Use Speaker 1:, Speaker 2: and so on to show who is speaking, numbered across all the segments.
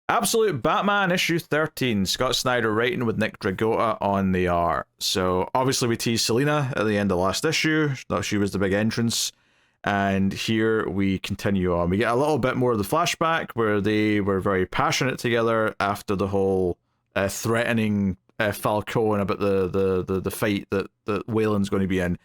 Speaker 1: Absolute Batman issue 13. Scott Snyder writing with Nick Dragota on the art. So obviously we teased Selina at the end of last issue. Thought she was the big entrance. And here we continue on. We get a little bit more of the flashback where they were very passionate together after the whole threatening Falcone about the fight that Wayland's going to be in.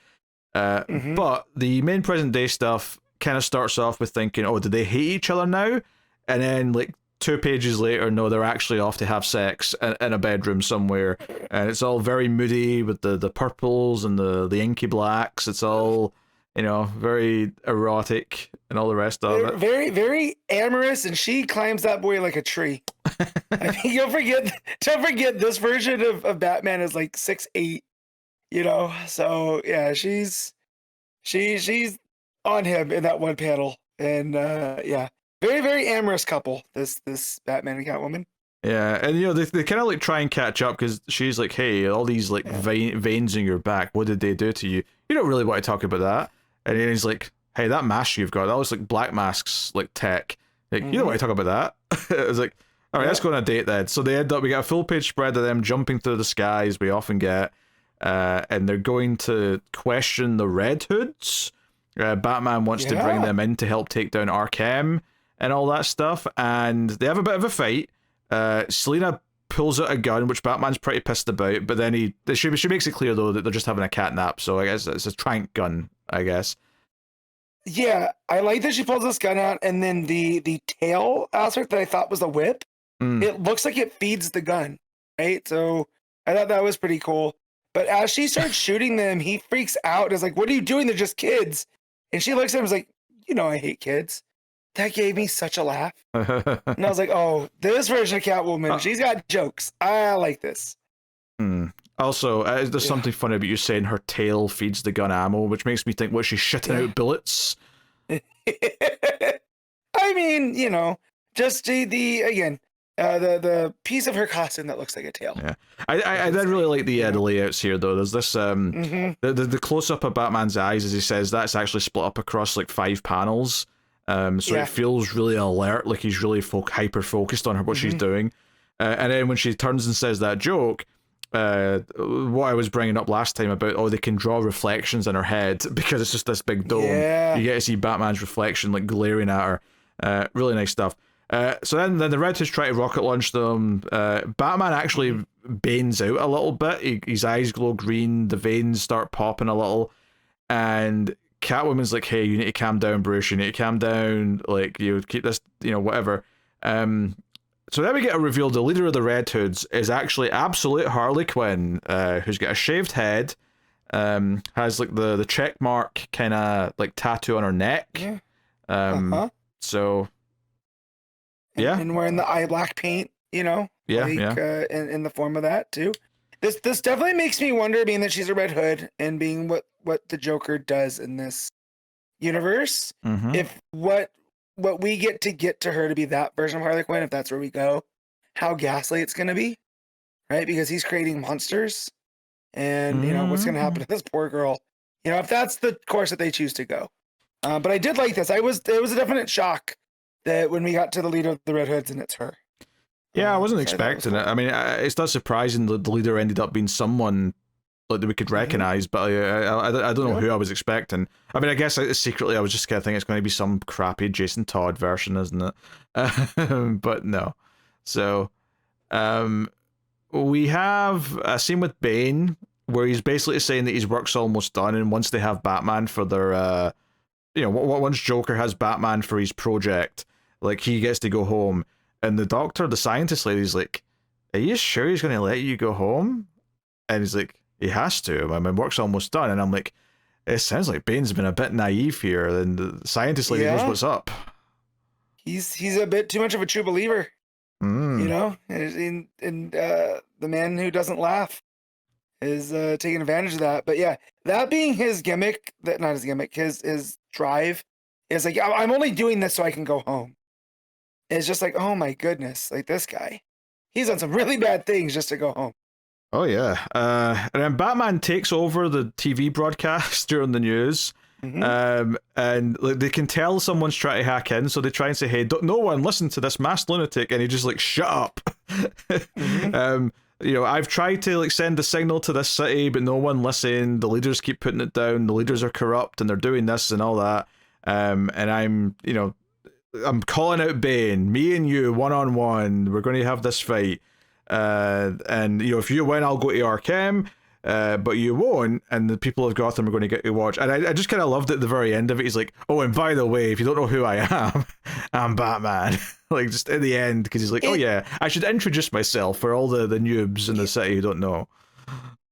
Speaker 1: But the main present day stuff kind of starts off with thinking, oh, did they hate each other now? And then like 2 pages later, no, they're actually off to have sex in a bedroom somewhere, and it's all very moody with the purples and the inky blacks. It's all, you know, very erotic and all the rest of it.
Speaker 2: Very, very amorous, and she climbs that boy like a tree. I think don't forget this version of Batman is like 6'8", you know. So yeah, she's on him in that one panel, and yeah. Very, very amorous couple, this Batman and Catwoman.
Speaker 1: Yeah, and you know, they kind of like try and catch up because she's like, hey, all these like veins in your back, what did they do to you? You don't really want to talk about that. And then he's like, hey, that mask you've got, that was like Black Mask's like tech. Like, you don't want to talk about that. It was like, all right, let's go on a date then. So we get a full page spread of them jumping through the sky as we often get. And they're going to question the Red Hoods. Batman wants to bring them in to help take down Arkham and all that stuff, and they have a bit of a fight. Selina pulls out a gun, which Batman's pretty pissed about, but then she makes it clear though that they're just having a cat nap, so I guess it's a trank gun, I guess.
Speaker 2: Yeah, I like that she pulls this gun out, and then the tail aspect that I thought was a whip, it looks like it feeds the gun, right? So I thought that was pretty cool. But as she starts shooting them, he freaks out and is like, what are you doing? They're just kids. And she looks at him and is like, you know I hate kids. That gave me such a laugh. And I was like, oh, this version of Catwoman, she's got jokes. I like this.
Speaker 1: Also, there's something funny about you saying her tail feeds the gun ammo, which makes me think, was she shitting out bullets?
Speaker 2: I mean, you know, just the piece of her costume that looks like a tail.
Speaker 1: Yeah, I did really like the layouts here though. There's this the close up of Batman's eyes as he says that's actually split up across like 5 panels. So it feels really alert, like he's really hyper focused on her, what she's doing. And then when she turns and says that joke, what I was bringing up last time about, they can draw reflections in her head because it's just this big dome. You get to see Batman's reflection like glaring at her. Really nice stuff. So then the Red Hoods try to rocket launch them. Batman actually banes out a little bit. His eyes glow green, the veins start popping a little, and Catwoman's like, hey, you need to calm down, Bruce, you need to calm down, like, you keep this, you know, whatever. So then we get a reveal the leader of the Red Hoods is actually absolute Harley Quinn, who's got a shaved head, has like the check mark kind of like tattoo on her neck. So and
Speaker 2: wearing the eye black paint, you know, in the form of that too. This definitely makes me wonder, being that she's a Red Hood and being what the Joker does in this universe, if what we get to her to be that version of Harley Quinn, if that's where we go, how ghastly it's going to be, right? Because he's creating monsters, and you know what's going to happen to this poor girl, you know, if that's the course that they choose to go. But I did like this. It was a definite shock that when we got to the leader of the Red Hoods and it's her.
Speaker 1: Yeah, I wasn't expecting it. I mean, it's not surprising that the leader ended up being someone like that we could recognize, but I don't know who I was expecting. I mean, I guess secretly I was just kind of thinking it's going to be some crappy Jason Todd version, isn't it? But no. So, we have a scene with Bane where he's basically saying that his work's almost done, and once they have Batman for their, once Joker has Batman for his project, like, he gets to go home. And the scientist lady's like, are you sure he's going to let you go home? And he's like, he has to. My work's almost done. And I'm like, it sounds like Bane's been a bit naive here. And the scientist lady knows what's up.
Speaker 2: He's a bit too much of a true believer. You know? And the man who doesn't laugh is taking advantage of that. But yeah, that being his gimmick, his drive, is like, I'm only doing this so I can go home. It's just like, oh my goodness, like this guy, he's done some really bad things just to go home.
Speaker 1: Oh yeah, and then Batman takes over the TV broadcast during the news, And like, they can tell someone's trying to hack in, so they try and say, hey, no one listen to this masked lunatic, and he just like, shut up. You know, I've tried to like send a signal to this city, but no one listened. The leaders keep putting it down. The leaders are corrupt, and they're doing this and all that. And I'm, you know, I'm calling out Bane. Me and you, 1-on-1. We're going to have this fight. And you know, if you win, I'll go to Arkham. But you won't, and the people of Gotham are going to get to watch. And I just kind of loved at the very end of it. He's like, oh, and by the way, if you don't know who I am, I'm Batman. Like, just at the end, because he's like, oh yeah, I should introduce myself for all the noobs in the city who don't know.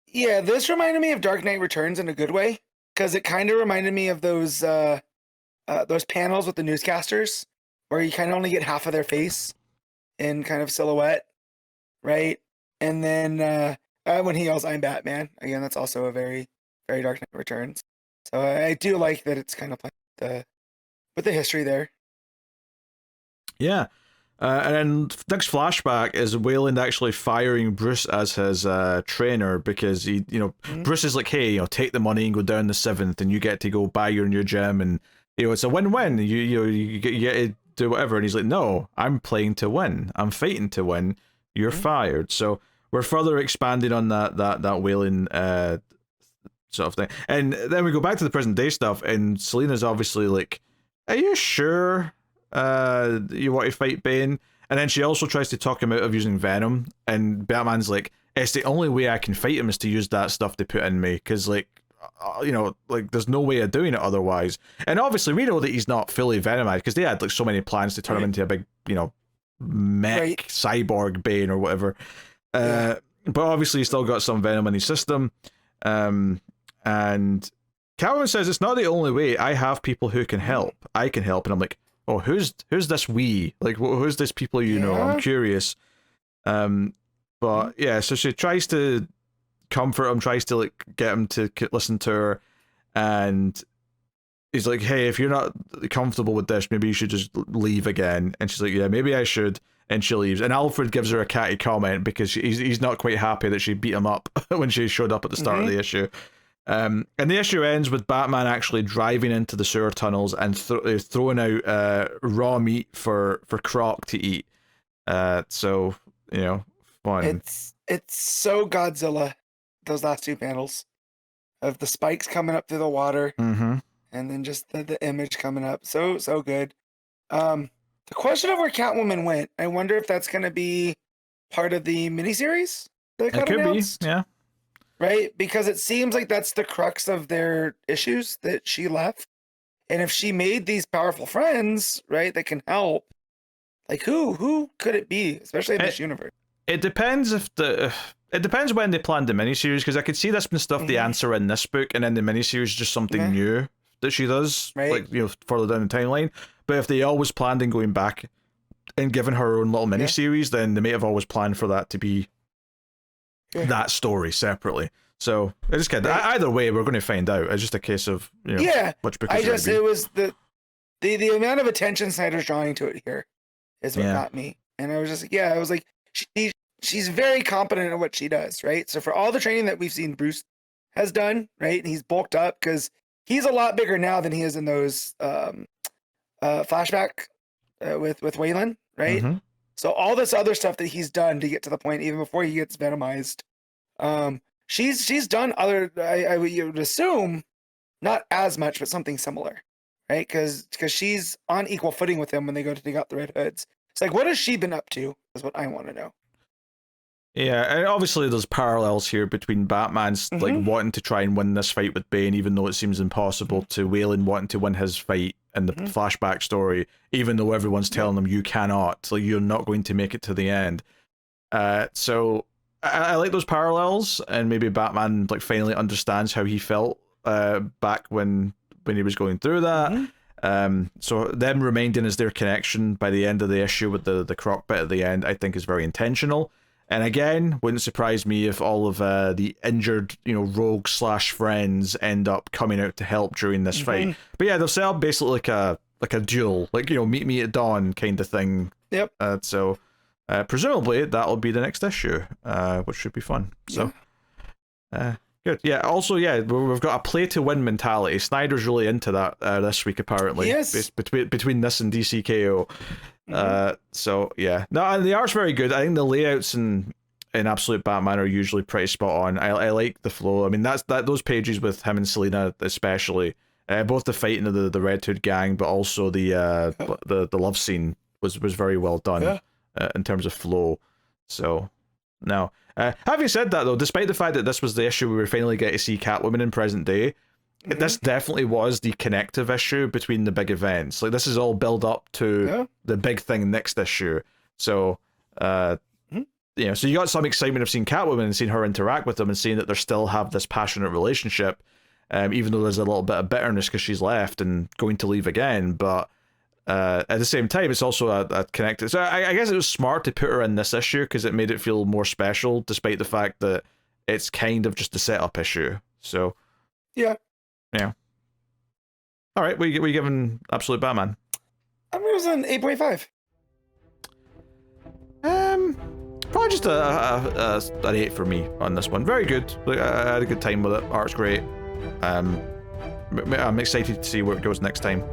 Speaker 2: Yeah, this reminded me of Dark Knight Returns in a good way, because it kind of reminded me of those panels with the newscasters, where you kind of only get half of their face in kind of silhouette, right? And then when he yells, I'm Batman, again, that's also a very, very Dark Knight Returns. So I do like that it's kind of like with the history there.
Speaker 1: Yeah. And then next flashback is Wayland actually firing Bruce as his trainer, because he, you know, Bruce is like, hey, you know, take the money and go down the 7th, and you get to go buy your new gym, and you know, it's a win-win. You get to do whatever. And he's like, no, I'm playing to win. I'm fighting to win. You're fired. So we're further expanding on that Wayland sort of thing. And then we go back to the present day stuff, and Selina's obviously like, are you sure you want to fight Bane? And then she also tries to talk him out of using Venom, and Batman's like, it's the only way I can fight him is to use that stuff they put in me, because like, you know, like there's no way of doing it otherwise. And obviously we know that he's not fully Venomized, because they had like so many plans to turn him into a big, you know, mech cyborg Bane or whatever. But obviously he's still got some venom in his system. And Catwoman says, it's not the only way. I have people who can help. I can help. And I'm like, oh, who's this we? Like, who's this people you know? I'm curious. But yeah, so she tries to comfort him, tries to like get him to listen to her, and he's like, hey, if you're not comfortable with this, maybe you should just leave again. And she's like, yeah, maybe I should. And she leaves. And Alfred gives her a catty comment, because he's not quite happy that she beat him up when she showed up at the start of the issue. And the issue ends with Batman actually driving into the sewer tunnels and throwing out raw meat for Croc to eat. So, you know, fun.
Speaker 2: It's so Godzilla, those last two panels of the spikes coming up through the water, and then just the image coming up. So good. The question of where Catwoman went, I wonder if that's going to be part of the miniseries that got announced.
Speaker 1: Yeah.
Speaker 2: Right? Because it seems like that's the crux of their issues, that she left. And if she made these powerful friends, right, that can help, like who could it be, especially in this universe?
Speaker 1: It depends it depends when they planned the miniseries, because I could see this been stuff they answer in this book, and then the miniseries is just something new that she does, like, you know, further down the timeline. But if they always planned on going back and giving her own little miniseries, then they may have always planned for that to be that story separately. So I just either way, we're going to find out. It's just a case of, you know, which book
Speaker 2: it was the amount of attention Snyder's drawing to it here is what got me. And I was just I was like, she's very competent at what she does, right? So for all the training that we've seen Bruce has done, right, and he's bulked up, because he's a lot bigger now than he is in those flashback with Wayland, right? So all this other stuff that he's done to get to the point, even before he gets venomized, she's done other. I would assume not as much, but something similar, right? Because she's on equal footing with him when they go to dig out the Red Hoods. It's like, what has she been up to? Is what I want to know.
Speaker 1: Yeah, and obviously there's parallels here between Batman's like wanting to try and win this fight with Bane, even though it seems impossible, to Wayland wanting to win his fight in the flashback story, even though everyone's telling him you cannot, like you're not going to make it to the end. So I like those parallels, and maybe Batman like finally understands how he felt back when he was going through that. So them reminding us their connection by the end of the issue with the Croc bit at the end, I think is very intentional. And again, wouldn't surprise me if all of the injured, you know, rogue / friends end up coming out to help during this fight. But yeah, they'll set up basically like a duel, like, you know, meet me at dawn kind of thing. Yep. So presumably that'll be the next issue, which should be fun. So good Good. Yeah. Also, yeah, we've got a play-to-win mentality. Snyder's really into that this week, apparently.
Speaker 2: Yes.
Speaker 1: Between this and DCKO. So yeah. No, and the art's very good. I think the layouts in Absolute Batman are usually pretty spot on. I like the flow. I mean, those pages with him and Selina especially. Both the fighting of the Red Hood gang, but also the love scene was very well done in terms of flow. So, no. Having said that, though, despite the fact that this was the issue we were finally getting to see Catwoman in present day, this definitely was the connective issue between the big events. Like, this is all build up to the big thing next issue. So, so you got some excitement of seeing Catwoman and seeing her interact with them and seeing that they still have this passionate relationship, even though there's a little bit of bitterness because she's left and going to leave again. But at the same time, it's also a connected. So I guess it was smart to put her in this issue because it made it feel more special, despite the fact that it's kind of just a setup issue. So, yeah. All right, we giving Absolute Batman?
Speaker 2: I'm giving an 8.5.
Speaker 1: Probably just an 8 for me on this one. Very good. I had a good time with it. Art's great. I'm excited to see where it goes next time.